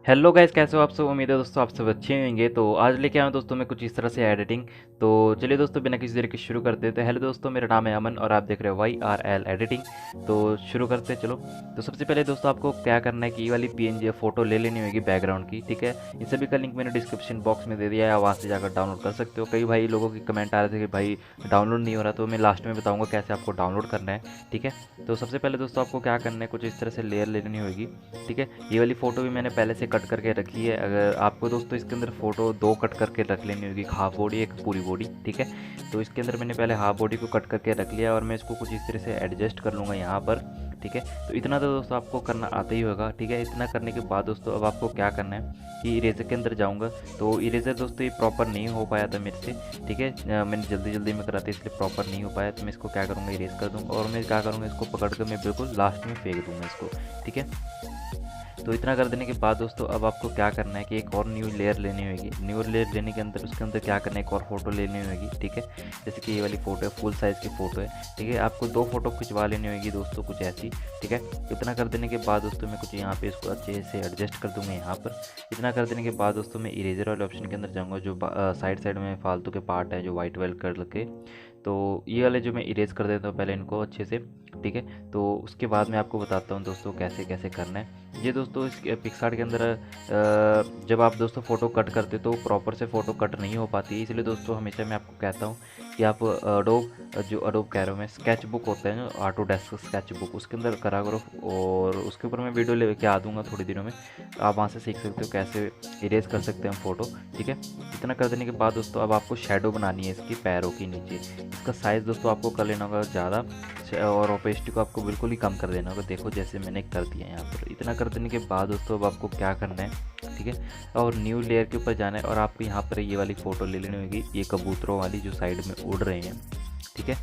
Hello guys, कैसे हो आप सब। उम्मीद है दोस्तों आप सब अच्छे होंगे। तो आज लेके आया हूं दोस्तों मैं कुछ इस तरह से एडिटिंग। तो चलिए दोस्तों बिना किसी देर के शुरू करते हैं। तो हेलो दोस्तों, मेरा नाम है अमन और आप देख रहे हो YRL एडिटिंग। तो शुरू करते हैं चलो। तो सबसे पहले दोस्तों आपको क्या करना है कि ये वाली PNG फोटो ले लेनी होगी बैकग्राउंड की, ठीक है। इन सभी का लिंक मैंने डिस्क्रिप्शन बॉक्स में दे दिया है, वहाँ से जाकर डाउनलोड कर सकते हो। कई भाई लोगों की कमेंट आ रहे थे कि भाई डाउनलोड नहीं हो रहा, तो मैं लास्ट में बताऊँगा कैसे आपको डाउनलोड करना है, ठीक है। तो सबसे पहले दोस्तों आपको क्या करना है, कुछ इस तरह से लेयर लेनी होगी, ठीक है। ये वाली फ़ोटो भी मैंने पहले से कट करके रखी है। अगर आपको दोस्तों इसके अंदर फ़ोटो दो कट करके रख लेनी होगी, हाफ बॉडी एक पूरी बॉडी, ठीक है। तो इसके अंदर मैंने पहले हाफ बॉडी को कट करके रख लिया और मैं इसको कुछ इस तरह से एडजस्ट कर लूँगा यहाँ पर, ठीक है। तो इतना तो दोस्तों आपको करना आता ही होगा, ठीक है। इतना करने के बाद दोस्तों अब आपको क्या करना है कि इरेजर के अंदर जाऊँगा। तो इरेजर दोस्तों ये प्रॉपर नहीं हो पाया था मेरे से, ठीक है। मैंने जल्दी जल्दी में करा था इसलिए प्रॉपर नहीं हो पाया। तो मैं इसको क्या करूँगा, इरेज कर दूँगा और मैं क्या करूँगा, इसको पकड़ कर मैं बिल्कुल लास्ट में फेंक दूँगा इसको, ठीक है। तो इतना कर देने के बाद दोस्तों अब आपको क्या करना है कि एक और न्यू लेयर लेनी होगी। न्यू लेयर लेने के अंदर उसके अंदर क्या करना है, एक और फोटो लेनी होगी, ठीक है। जैसे कि ये वाली फ़ोटो है, फुल साइज़ की फ़ोटो है, ठीक है। आपको दो फोटो खिंचवा लेनी होगी दोस्तों कुछ ऐसी, ठीक है। इतना कर देने के बाद दोस्तों मैं कुछ यहाँ पे इसको अच्छे से एडजस्ट कर दूंगा यहाँ पर। इतना कर देने के बाद दोस्तों मैं इरेजर वाले ऑप्शन के अंदर जाऊँगा, जो साइड साइड में फालतू के पार्ट है जो वाइट वाइट कर के, तो ये वाले जो मैं इरेज कर देता हूँ पहले इनको अच्छे से, ठीक है। तो उसके बाद मैं आपको बताता हूँ दोस्तों कैसे कैसे करना है ये। दोस्तों इस पिक्सार्ट के अंदर जब आप दोस्तों फ़ोटो कट करते तो प्रॉपर से फ़ोटो कट नहीं हो पाती है, इसलिए दोस्तों हमेशा मैं आपको कहता हूँ कि आप अडोब कह रहा हूँ मैं, स्केच बुक होता है ना, ऑटोडेस्क स्केच बुक, उसके अंदर करा करो। और उसके ऊपर मैं वीडियो लेके आ दूँगा थोड़ी दिनों में, आप वहाँ से सीख सकते हो कैसे इरेज कर सकते हैं हम फ़ोटो, ठीक है। इतना कर देने के बाद दोस्तों अब आपको शेडो बनानी है इसकी पैरों के नीचे। इसका साइज़ दोस्तों आपको कर लेना होगा ज़्यादा और ओपेसिटी को आपको बिल्कुल ही कम कर देना होगा। देखो जैसे मैंने कर दिया यहाँ पर। इतना कर देने के बाद दोस्तों अब आपको क्या करना है, ठीक है, और न्यू लेयर के ऊपर जाना है और आपको यहाँ पर ये वाली फ़ोटो ले लेनी होगी, ये कबूतरों वाली जो साइड में उड़ रहे हैं, ठीक है।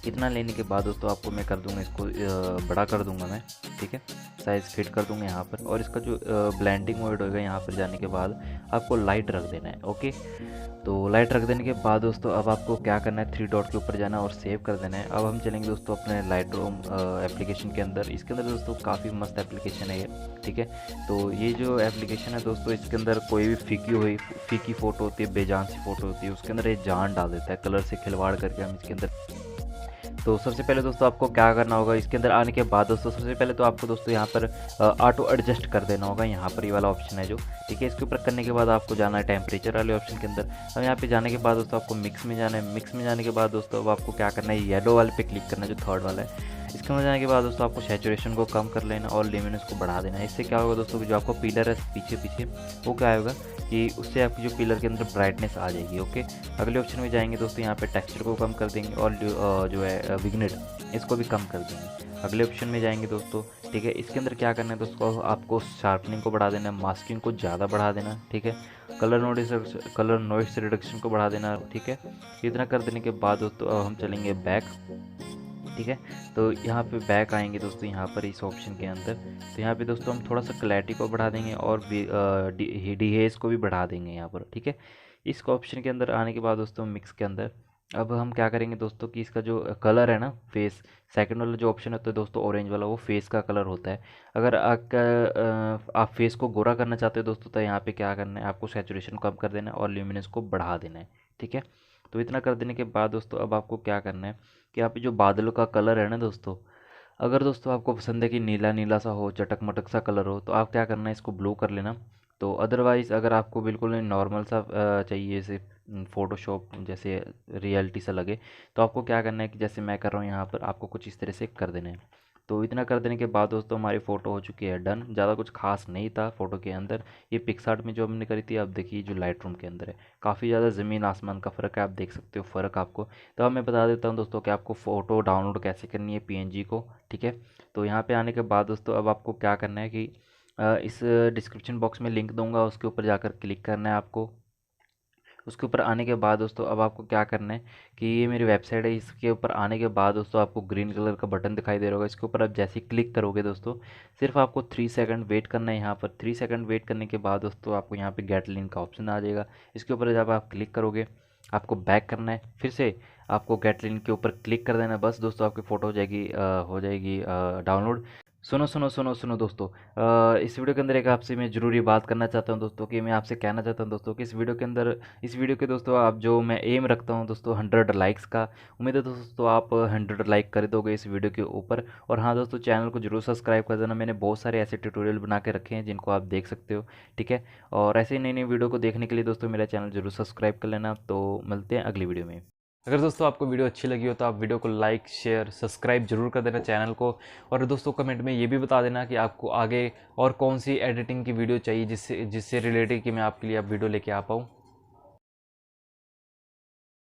इतना लेने के बाद दोस्तों आपको मैं कर दूंगा इसको बड़ा कर दूंगा मैं, ठीक है। साइज़ फिट कर दूंगा यहाँ पर और इसका जो ब्लेंडिंग मोड होगा यहाँ पर जाने के बाद आपको लाइट रख देना है, ओके। तो लाइट रख देने के बाद दोस्तों अब आपको क्या करना है, थ्री डॉट के ऊपर जाना है और सेव कर देना है। अब हम चलेंगे दोस्तों अपने लाइट रूम एप्लीकेशन के अंदर। इसके अंदर दोस्तों काफ़ी मस्त एप्लीकेशन है ये, ठीक है। तो ये जो एप्लीकेशन है दोस्तों, इसके अंदर कोई भी फीकी फ़ोटो होती है, बेजान सी फ़ोटो होती है, उसके अंदर ये जान डाल देता है कलर से खिलवाड़ करके हम इसके अंदर। तो सबसे पहले दोस्तों आपको क्या करना होगा, इसके अंदर आने के बाद दोस्तों सबसे पहले तो आपको दोस्तों यहाँ पर ऑटो एडजस्ट कर देना होगा। यहाँ पर ये वाला ऑप्शन है जो, ठीक है। इसके ऊपर करने के बाद आपको जाना है टेम्परेचर वाले ऑप्शन के अंदर। अब यहाँ पे जाने के बाद दोस्तों आपको मिक्स में जाना है। मिक्स में जाने के बाद दोस्तों अब आपको क्या करना है, येलो वाले पे क्लिक करना है जो थर्ड वाला है। इसके अंदर जाने के बाद दोस्तों आपको सैचुरेशन को कम कर लेना और ल्यूमिनेंस को बढ़ा देना है। इससे क्या होगा दोस्तों, जो आपको पिलर है पीछे पीछे, वो क्या होगा कि उससे आपकी जो पिलर के अंदर ब्राइटनेस आ जाएगी, ओके। अगले ऑप्शन में जाएंगे दोस्तों, यहाँ पे टेक्सचर को कम कर देंगे और जो है विग्नेट, इसको भी कम कर देंगे। अगले ऑप्शन में जाएंगे दोस्तों, ठीक है। इसके अंदर क्या करना है दोस्तों, आपको शार्पनिंग को बढ़ा देना है, मास्किंग को ज़्यादा बढ़ा देना, ठीक है। कलर नॉइस रिडक्शन को बढ़ा देना, ठीक है। इतना कर देने के बाद दोस्तों अब हम चलेंगे बैक, ठीक है। तो यहाँ पे बैक आएंगे दोस्तों, यहाँ पर इस ऑप्शन के अंदर। तो यहाँ पे दोस्तों हम थोड़ा सा क्लैरिटी को बढ़ा देंगे और डिहेज को भी बढ़ा देंगे यहाँ पर, ठीक है। इस ऑप्शन के अंदर आने के बाद दोस्तों मिक्स के अंदर अब हम क्या करेंगे दोस्तों कि इसका जो कलर है ना, फेस, सेकंड वाला जो ऑप्शन होता है दोस्तों ऑरेंज वाला, वो फेस का कलर होता है। अगर आप फेस को गोरा करना चाहते हो दोस्तों, तो यहाँ पे क्या करना है, आपको सैचुरेशन कम कर देना है और ल्यूमिनेंस को बढ़ा देना है, ठीक है। तो इतना कर देने के बाद दोस्तों अब आपको क्या करना है कि यहाँ पे जो बादलों का कलर है ना दोस्तों, अगर दोस्तों आपको पसंद है कि नीला नीला सा हो, चटक मटक सा कलर हो, तो आप क्या करना है, इसको ब्लू कर लेना। तो अदरवाइज़ अगर आपको बिल्कुल नॉर्मल सा चाहिए, जैसे फ़ोटोशॉप जैसे रियलिटी सा लगे, तो आपको क्या करना है कि जैसे मैं कर रहा हूँ यहाँ पर, आपको कुछ इस तरह से कर देना है। तो इतना कर देने के बाद दोस्तों हमारी फ़ोटो हो चुकी है डन। ज़्यादा कुछ खास नहीं था फ़ोटो के अंदर, ये पिक्सार्ट में जो हमने करी थी। अब देखिए जो लाइट रूम के अंदर है, काफ़ी ज़्यादा ज़मीन आसमान का फ़र्क है, आप देख सकते हो फ़र्क आपको। तो अब मैं बता देता हूँ दोस्तों कि आपको फ़ोटो डाउनलोड कैसे करनी है PNG को, ठीक है। तो यहाँ पे आने के बाद दोस्तों अब आपको क्या करना है कि इस डिस्क्रिप्शन बॉक्स में लिंक दूंगा, उसके ऊपर जाकर क्लिक करना है आपको। उसके ऊपर आने के बाद दोस्तों अब आपको क्या करना है कि ये मेरी वेबसाइट है, इसके ऊपर आने के बाद दोस्तों आपको ग्रीन कलर का बटन दिखाई दे रहा होगा। इसके ऊपर आप जैसे ही क्लिक करोगे दोस्तों, सिर्फ आपको 3 सेकंड वेट करना है। यहाँ पर 3 सेकंड वेट करने के बाद दोस्तों आपको यहाँ पे गेट लिंक का ऑप्शन आ जाएगा। इसके ऊपर जब आप क्लिक करोगे, आपको बैक करना है, फिर से आपको गेट लिंक के ऊपर क्लिक कर देना है। बस दोस्तों आपकी फ़ोटो हो जाएगी डाउनलोड। सुनो सुनो सुनो सुनो दोस्तों, इस वीडियो के अंदर एक आपसे मैं ज़रूरी बात करना चाहता हूँ दोस्तों, कि मैं आपसे कहना चाहता हूँ दोस्तों कि इस वीडियो के दोस्तों आप जो मैं एम रखता हूँ दोस्तों 100 लाइक्स का। उम्मीद है दोस्तों आप 100 लाइक कर दोगे इस वीडियो के ऊपर। और हाँ दोस्तों, चैनल को जरूर सब्सक्राइब कर देना। मैंने बहुत सारे ऐसे ट्यूटोरियल बना के रखे हैं जिनको आप देख सकते हो। ठीक है। और ऐसे ही नई नई वीडियो को देखने के लिए दोस्तों मेरा चैनल जरूर सब्सक्राइब कर लेना। तो मिलते हैं अगली वीडियो में। अगर दोस्तों आपको वीडियो अच्छी लगी हो तो आप वीडियो को लाइक शेयर सब्सक्राइब जरूर कर देना चैनल को। और दोस्तों कमेंट में ये भी बता देना कि आपको आगे और कौन सी एडिटिंग की वीडियो चाहिए जिससे रिलेटेड कि मैं आपके लिए अब वीडियो लेके आ पाऊँ।